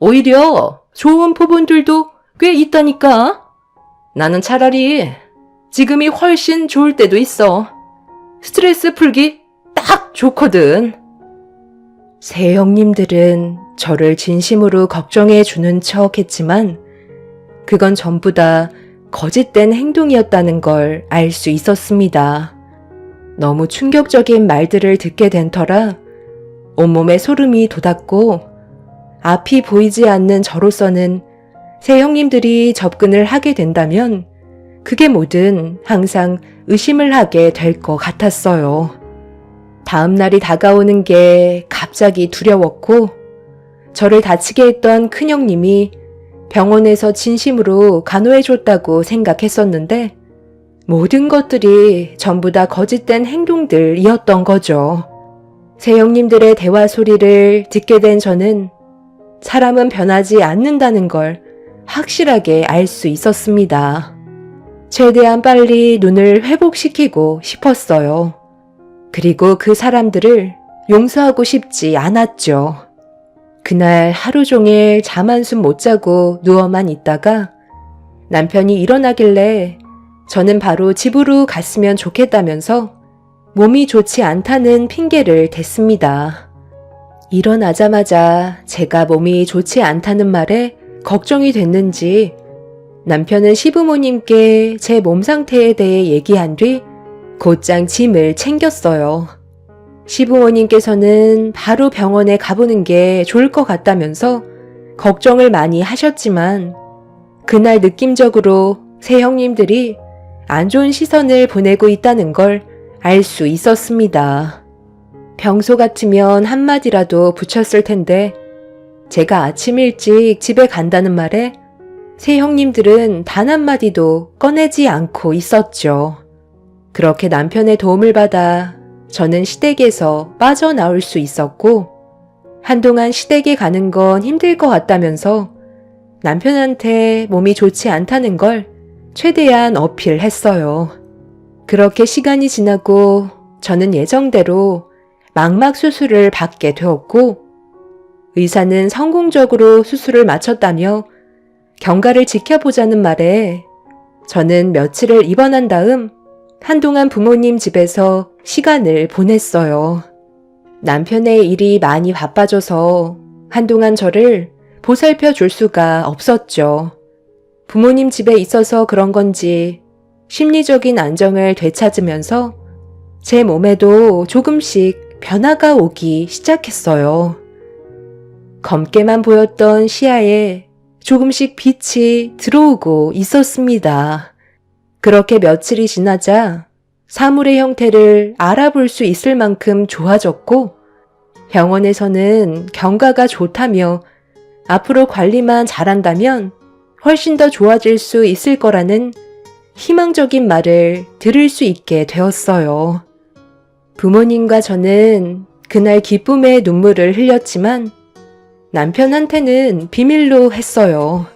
오히려 좋은 부분들도 꽤 있다니까. 나는 차라리 지금이 훨씬 좋을 때도 있어. 스트레스 풀기 딱 좋거든. 새 형님들은 저를 진심으로 걱정해 주는 척 했지만 그건 전부 다 거짓된 행동이었다는 걸 알 수 있었습니다. 너무 충격적인 말들을 듣게 된 터라 온몸에 소름이 돋았고 앞이 보이지 않는 저로서는 새 형님들이 접근을 하게 된다면 그게 뭐든 항상 의심을 하게 될 것 같았어요. 다음 날이 다가오는 게 갑자기 두려웠고 저를 다치게 했던 큰형님이 병원에서 진심으로 간호해줬다고 생각했었는데 모든 것들이 전부 다 거짓된 행동들이었던 거죠. 새 형님들의 대화 소리를 듣게 된 저는 사람은 변하지 않는다는 걸 확실하게 알 수 있었습니다. 최대한 빨리 눈을 회복시키고 싶었어요. 그리고 그 사람들을 용서하고 싶지 않았죠. 그날 하루 종일 잠 한숨 못 자고 누워만 있다가 남편이 일어나길래 저는 바로 집으로 갔으면 좋겠다면서 몸이 좋지 않다는 핑계를 댔습니다. 일어나자마자 제가 몸이 좋지 않다는 말에 걱정이 됐는지 남편은 시부모님께 제 몸 상태에 대해 얘기한 뒤 곧장 짐을 챙겼어요. 시부모님께서는 바로 병원에 가보는 게 좋을 것 같다면서 걱정을 많이 하셨지만 그날 느낌적으로 새 형님들이 안 좋은 시선을 보내고 있다는 걸 알 수 있었습니다. 평소 같으면 한마디라도 붙였을 텐데 제가 아침 일찍 집에 간다는 말에 새 형님들은 단 한마디도 꺼내지 않고 있었죠. 그렇게 남편의 도움을 받아 저는 시댁에서 빠져나올 수 있었고 한동안 시댁에 가는 건 힘들 것 같다면서 남편한테 몸이 좋지 않다는 걸 최대한 어필했어요. 그렇게 시간이 지나고 저는 예정대로 망막 수술을 받게 되었고 의사는 성공적으로 수술을 마쳤다며 경과를 지켜보자는 말에 저는 며칠을 입원한 다음 한동안 부모님 집에서 시간을 보냈어요. 남편의 일이 많이 바빠져서 한동안 저를 보살펴 줄 수가 없었죠. 부모님 집에 있어서 그런 건지 심리적인 안정을 되찾으면서 제 몸에도 조금씩 변화가 오기 시작했어요. 검게만 보였던 시야에 조금씩 빛이 들어오고 있었습니다. 그렇게 며칠이 지나자 사물의 형태를 알아볼 수 있을 만큼 좋아졌고 병원에서는 경과가 좋다며 앞으로 관리만 잘한다면 훨씬 더 좋아질 수 있을 거라는 희망적인 말을 들을 수 있게 되었어요. 부모님과 저는 그날 기쁨의 눈물을 흘렸지만 남편한테는 비밀로 했어요.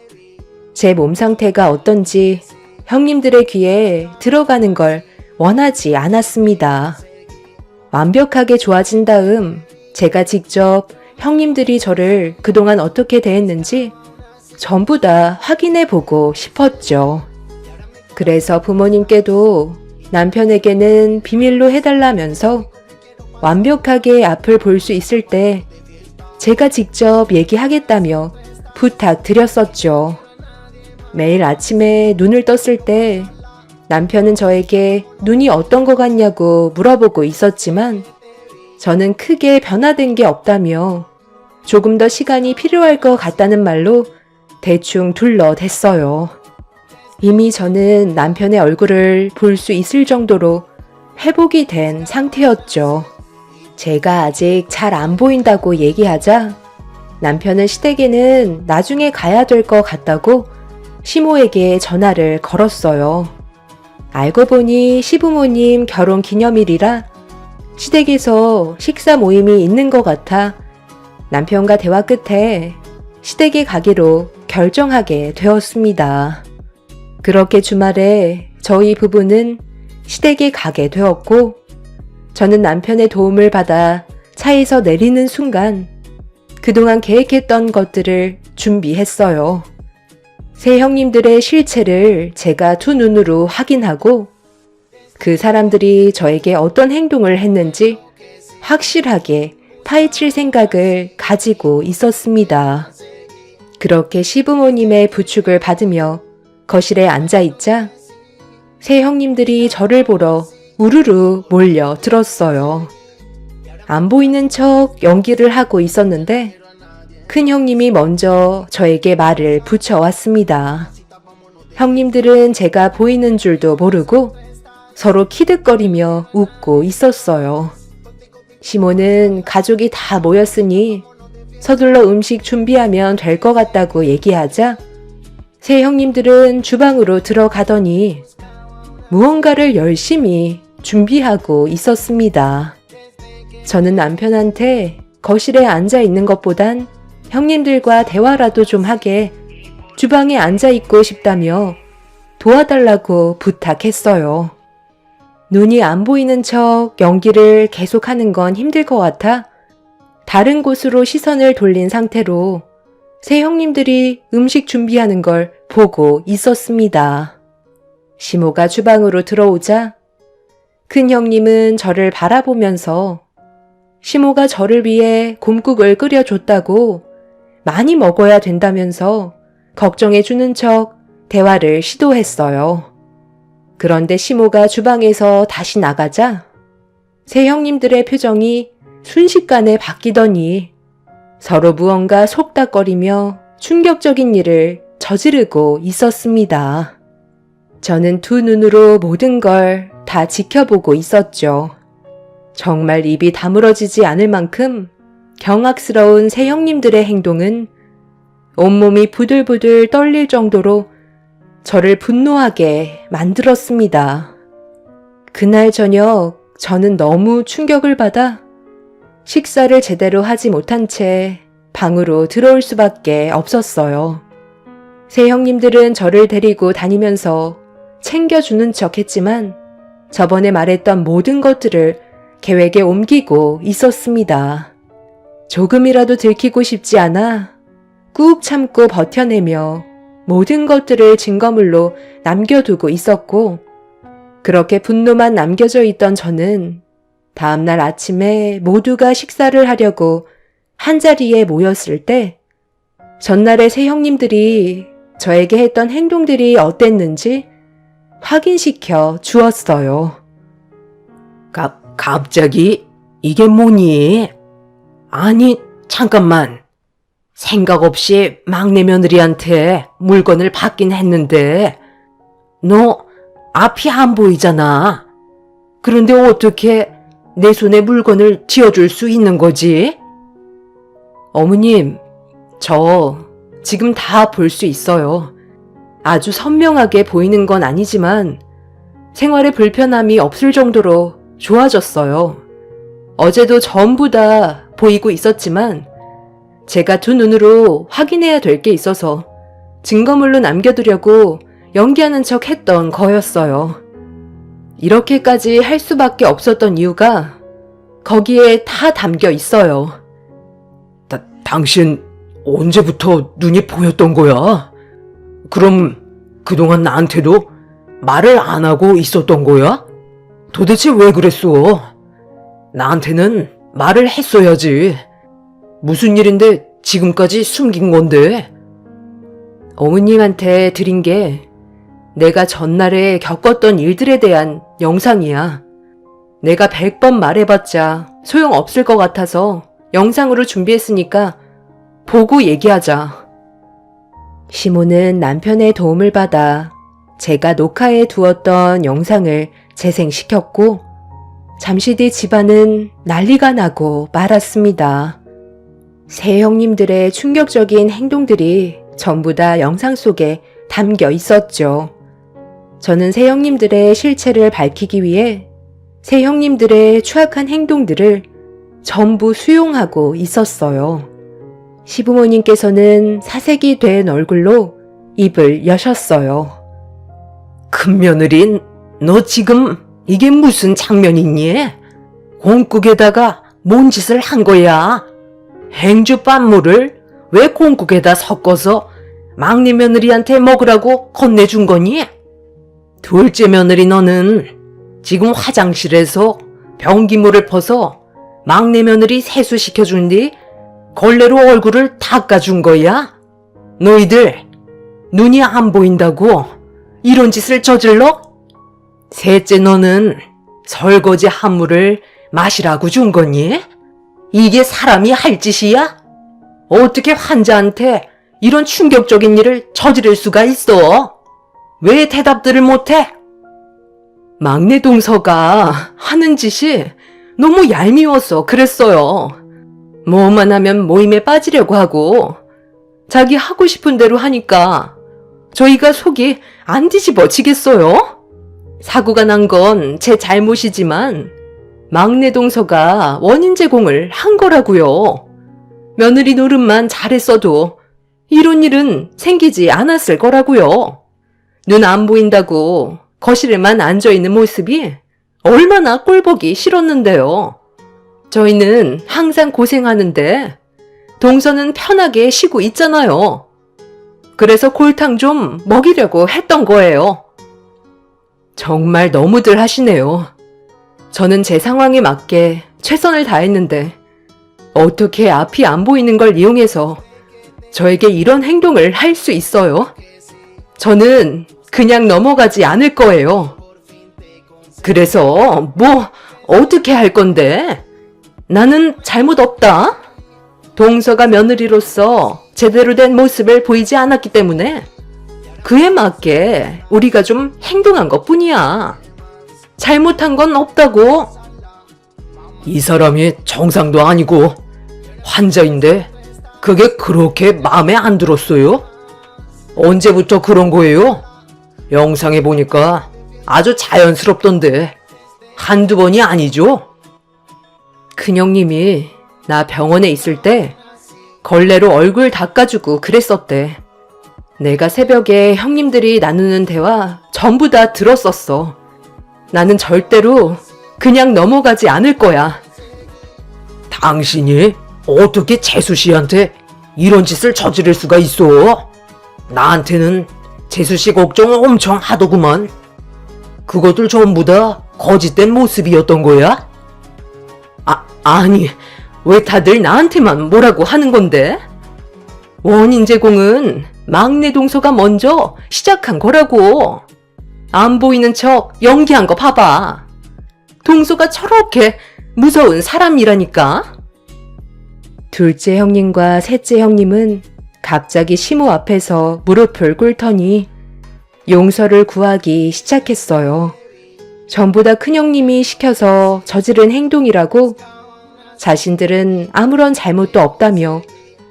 제 몸 상태가 어떤지 형님들의 귀에 들어가는 걸 원하지 않았습니다. 완벽하게 좋아진 다음 제가 직접 형님들이 저를 그동안 어떻게 대했는지 전부 다 확인해 보고 싶었죠. 그래서 부모님께도 남편에게는 비밀로 해달라면서 완벽하게 앞을 볼 수 있을 때 제가 직접 얘기하겠다며 부탁드렸었죠. 매일 아침에 눈을 떴을 때 남편은 저에게 눈이 어떤 것 같냐고 물어보고 있었지만 저는 크게 변화된 게 없다며 조금 더 시간이 필요할 것 같다는 말로 대충 둘러댔어요. 이미 저는 남편의 얼굴을 볼 수 있을 정도로 회복이 된 상태였죠. 제가 아직 잘 안 보인다고 얘기하자 남편은 시댁에는 나중에 가야 될 것 같다고 시모에게 전화를 걸었어요. 알고 보니 시부모님 결혼 기념일이라 시댁에서 식사 모임이 있는 것 같아 남편과 대화 끝에 시댁에 가기로 결정하게 되었습니다. 그렇게 주말에 저희 부부는 시댁에 가게 되었고 저는 남편의 도움을 받아 차에서 내리는 순간 그 그동안 계획했던 것들을 준비했어요. 세 형님들의 실체를 제가 두 눈으로 확인하고 그 사람들이 저에게 어떤 행동을 했는지 확실하게 파헤칠 생각을 가지고 있었습니다. 그렇게 시부모님의 부축을 받으며 거실에 앉아있자 세 형님들이 저를 보러 우르르 몰려 들었어요. 안 보이는 척 연기를 하고 있었는데 큰 형님이 먼저 저에게 말을 붙여왔습니다. 형님들은 제가 보이는 줄도 모르고 서로 키득거리며 웃고 있었어요. 시모는 가족이 다 모였으니 서둘러 음식 준비하면 될 것 같다고 얘기하자 세 형님들은 주방으로 들어가더니 무언가를 열심히 준비하고 있었습니다. 저는 남편한테 거실에 앉아 있는 것보단 형님들과 대화라도 좀 하게 주방에 앉아 있고 싶다며 도와달라고 부탁했어요. 눈이 안 보이는 척 연기를 계속하는 건 힘들 것 같아 다른 곳으로 시선을 돌린 상태로 세 형님들이 음식 준비하는 걸 보고 있었습니다. 시모가 주방으로 들어오자 큰 형님은 저를 바라보면서 시모가 저를 위해 곰국을 끓여줬다고 많이 먹어야 된다면서 걱정해주는 척 대화를 시도했어요. 그런데 시모가 주방에서 다시 나가자 세 형님들의 표정이 순식간에 바뀌더니 서로 무언가 속닥거리며 충격적인 일을 저지르고 있었습니다. 저는 두 눈으로 모든 걸 다 지켜보고 있었죠. 정말 입이 다물어지지 않을 만큼 경악스러운 세 형님들의 행동은 온몸이 부들부들 떨릴 정도로 저를 분노하게 만들었습니다. 그날 저녁 저는 너무 충격을 받아 식사를 제대로 하지 못한 채 방으로 들어올 수밖에 없었어요. 세 형님들은 저를 데리고 다니면서 챙겨주는 척 했지만 저번에 말했던 모든 것들을 계획에 옮기고 있었습니다. 조금이라도 들키고 싶지 않아 꾹 참고 버텨내며 모든 것들을 증거물로 남겨두고 있었고 그렇게 분노만 남겨져 있던 저는 다음날 아침에 모두가 식사를 하려고 한자리에 모였을 때 전날의 세 형님들이 저에게 했던 행동들이 어땠는지 확인시켜 주었어요. 갑자기 이게 뭐니? 아니, 잠깐만. 생각 없이 막내 며느리한테 물건을 받긴 했는데 너 앞이 안 보이잖아. 그런데 어떻게 내 손에 물건을 쥐어줄 수 있는 거지? 어머님, 저 지금 다 볼 수 있어요. 아주 선명하게 보이는 건 아니지만 생활에 불편함이 없을 정도로 좋아졌어요. 어제도 전부 다 보이고 있었지만 제가 두 눈으로 확인해야 될 게 있어서 증거물로 남겨두려고 연기하는 척 했던 거였어요. 이렇게까지 할 수밖에 없었던 이유가 거기에 다 담겨 있어요. 당신 언제부터 눈이 보였던 거야? 그럼 그동안 나한테도 말을 안 하고 있었던 거야? 도대체 왜 그랬어? 나한테는 말을 했어야지. 무슨 일인데 지금까지 숨긴 건데? 어머님한테 드린 게 내가 전날에 겪었던 일들에 대한 영상이야. 내가 100번 말해봤자 소용없을 것 같아서 영상으로 준비했으니까 보고 얘기하자. 시모는 남편의 도움을 받아 제가 녹화해 두었던 영상을 재생시켰고 잠시 뒤 집안은 난리가 나고 말았습니다. 세 형님들의 충격적인 행동들이 전부 다 영상 속에 담겨 있었죠. 저는 세 형님들의 실체를 밝히기 위해 세 형님들의 추악한 행동들을 전부 수용하고 있었어요. 시부모님께서는 사색이 된 얼굴로 입을 여셨어요. 큰며느린, 너 지금 이게 무슨 장면이니? 공국에다가 뭔 짓을 한 거야? 행주빤물을 왜 콩국에다 섞어서 막내 며느리한테 먹으라고 건네준 거니? 둘째 며느리 너는 지금 화장실에서 변기물을 퍼서 막내 며느리 세수시켜준 뒤 걸레로 얼굴을 닦아준 거야? 너희들 눈이 안 보인다고 이런 짓을 저질러? 셋째 너는 설거지 한 물을 마시라고 준 거니? 이게 사람이 할 짓이야? 어떻게 환자한테 이런 충격적인 일을 저지를 수가 있어? 왜 대답들을 못해? 막내 동서가 하는 짓이 너무 얄미워서 그랬어요. 뭐만 하면 모임에 빠지려고 하고 자기 하고 싶은 대로 하니까 저희가 속이 안 뒤집어지겠어요? 사고가 난 건 제 잘못이지만 막내 동서가 원인 제공을 한 거라고요. 며느리 노릇만 잘했어도 이런 일은 생기지 않았을 거라고요. 눈 안 보인다고 거실에만 앉아있는 모습이 얼마나 꼴보기 싫었는데요. 저희는 항상 고생하는데 동서는 편하게 쉬고 있잖아요. 그래서 골탕 좀 먹이려고 했던 거예요. 정말 너무들 하시네요. 저는 제 상황에 맞게 최선을 다했는데 어떻게 앞이 안 보이는 걸 이용해서 저에게 이런 행동을 할 수 있어요? 저는 그냥 넘어가지 않을 거예요. 그래서 뭐 어떻게 할 건데? 나는 잘못 없다. 동서가 며느리로서 제대로 된 모습을 보이지 않았기 때문에 그에 맞게 우리가 좀 행동한 것뿐이야. 잘못한 건 없다고. 이 사람이 정상도 아니고 환자인데 그게 그렇게 마음에 안 들었어요? 언제부터 그런 거예요? 영상에 보니까 아주 자연스럽던데 한두 번이 아니죠? 큰형님이 나 병원에 있을 때 걸레로 얼굴 닦아주고 그랬었대. 내가 새벽에 형님들이 나누는 대화 전부 다 들었었어. 나는 절대로 그냥 넘어가지 않을 거야. 당신이 어떻게 재수 씨한테 이런 짓을 저지를 수가 있어? 나한테는 재수 씨 걱정 엄청 하더구만. 그것들 전부 다 거짓된 모습이었던 거야? 아니, 왜 다들 나한테만 뭐라고 하는 건데? 원인 제공은 막내 동서가 먼저 시작한 거라고. 안 보이는 척 연기한 거 봐봐. 동서가 저렇게 무서운 사람이라니까. 둘째 형님과 셋째 형님은 갑자기 시모 앞에서 무릎을 꿇더니 용서를 구하기 시작했어요. 전부 다 큰형님이 시켜서 저지른 행동이라고 자신들은 아무런 잘못도 없다며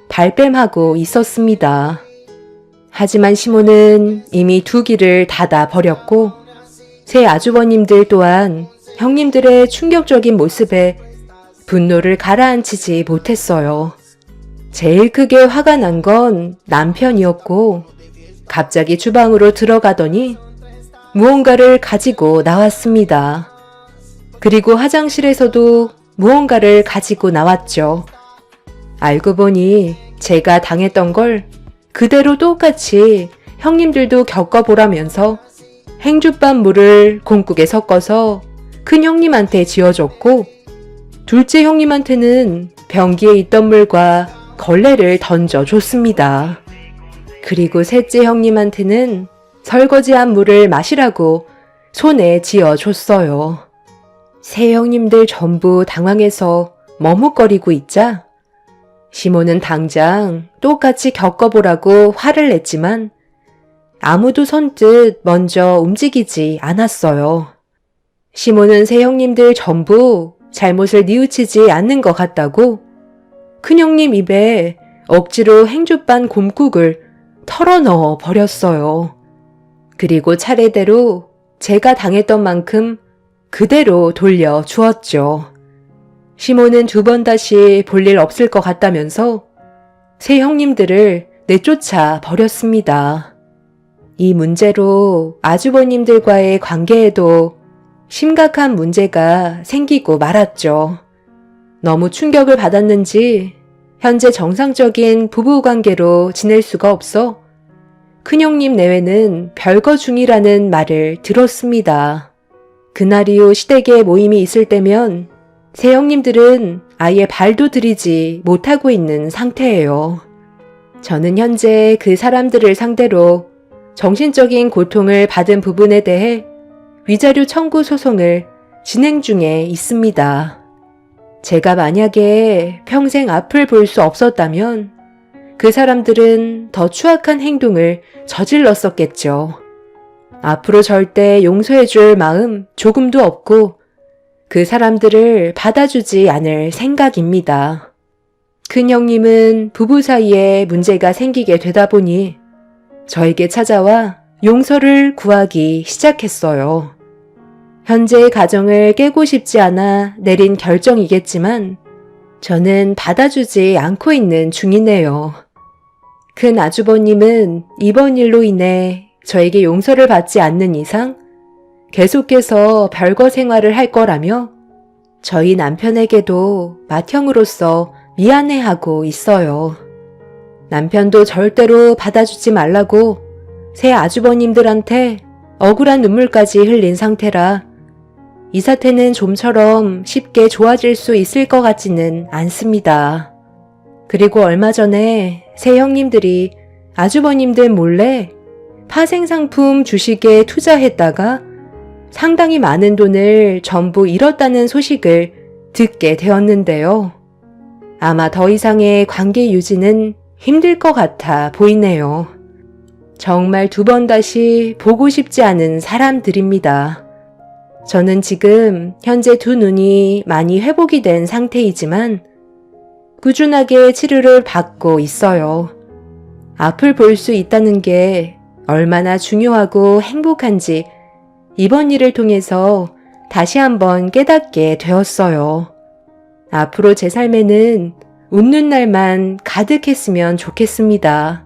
발뺌하고 있었습니다. 하지만 시모는 이미 두 귀를 닫아 버렸고 새 아주버님들 또한 형님들의 충격적인 모습에 분노를 가라앉히지 못했어요. 제일 크게 화가 난 건 남편이었고 갑자기 주방으로 들어가더니 무언가를 가지고 나왔습니다. 그리고 화장실에서도 무언가를 가지고 나왔죠. 알고 보니 제가 당했던 걸 그대로 똑같이 형님들도 겪어보라면서 행주밥 물을 콩국에 섞어서 큰 형님한테 지어줬고 둘째 형님한테는 변기에 있던 물과 걸레를 던져줬습니다. 그리고 셋째 형님한테는 설거지한 물을 마시라고 손에 쥐어줬어요. 세 형님들 전부 당황해서 머뭇거리고 있자 시모는 당장 똑같이 겪어보라고 화를 냈지만 아무도 선뜻 먼저 움직이지 않았어요. 시모는 세 형님들 전부 잘못을 뉘우치지 않는 것 같다고 큰형님 입에 억지로 행주반 곰국을 털어넣어 버렸어요. 그리고 차례대로 제가 당했던 만큼 그대로 돌려주었죠. 시모는 두 번 다시 볼 일 없을 것 같다면서 세 형님들을 내쫓아 버렸습니다. 이 문제로 아주버님들과의 관계에도 심각한 문제가 생기고 말았죠. 너무 충격을 받았는지 현재 정상적인 부부 관계로 지낼 수가 없어 큰형님 내외는 별거 중이라는 말을 들었습니다. 그날 이후 시댁에 모임이 있을 때면 새형님들은 아예 발도 들이지 못하고 있는 상태예요. 저는 현재 그 사람들을 상대로 정신적인 고통을 받은 부분에 대해 위자료 청구 소송을 진행 중에 있습니다. 제가 만약에 평생 앞을 볼 수 없었다면 그 사람들은 더 추악한 행동을 저질렀었겠죠. 앞으로 절대 용서해줄 마음 조금도 없고 그 사람들을 받아주지 않을 생각입니다. 큰형님은 부부 사이에 문제가 생기게 되다 보니 저에게 찾아와 용서를 구하기 시작했어요. 현재의 가정을 깨고 싶지 않아 내린 결정이겠지만 저는 받아주지 않고 있는 중이네요. 큰 아주버님은 이번 일로 인해 저에게 용서를 받지 않는 이상 계속해서 별거 생활을 할 거라며 저희 남편에게도 맏형으로서 미안해하고 있어요. 남편도 절대로 받아주지 말라고 새 아주버님들한테 억울한 눈물까지 흘린 상태라 이 사태는 좀처럼 쉽게 좋아질 수 있을 것 같지는 않습니다. 그리고 얼마 전에 새 형님들이 아주버님들 몰래 파생상품 주식에 투자했다가 상당히 많은 돈을 전부 잃었다는 소식을 듣게 되었는데요. 아마 더 이상의 관계 유지는 힘들 것 같아 보이네요. 정말 두 번 다시 보고 싶지 않은 사람들입니다. 저는 지금 현재 두 눈이 많이 회복이 된 상태이지만 꾸준하게 치료를 받고 있어요. 앞을 볼 수 있다는 게 얼마나 중요하고 행복한지 이번 일을 통해서 다시 한번 깨닫게 되었어요. 앞으로 제 삶에는 웃는 날만 가득했으면 좋겠습니다.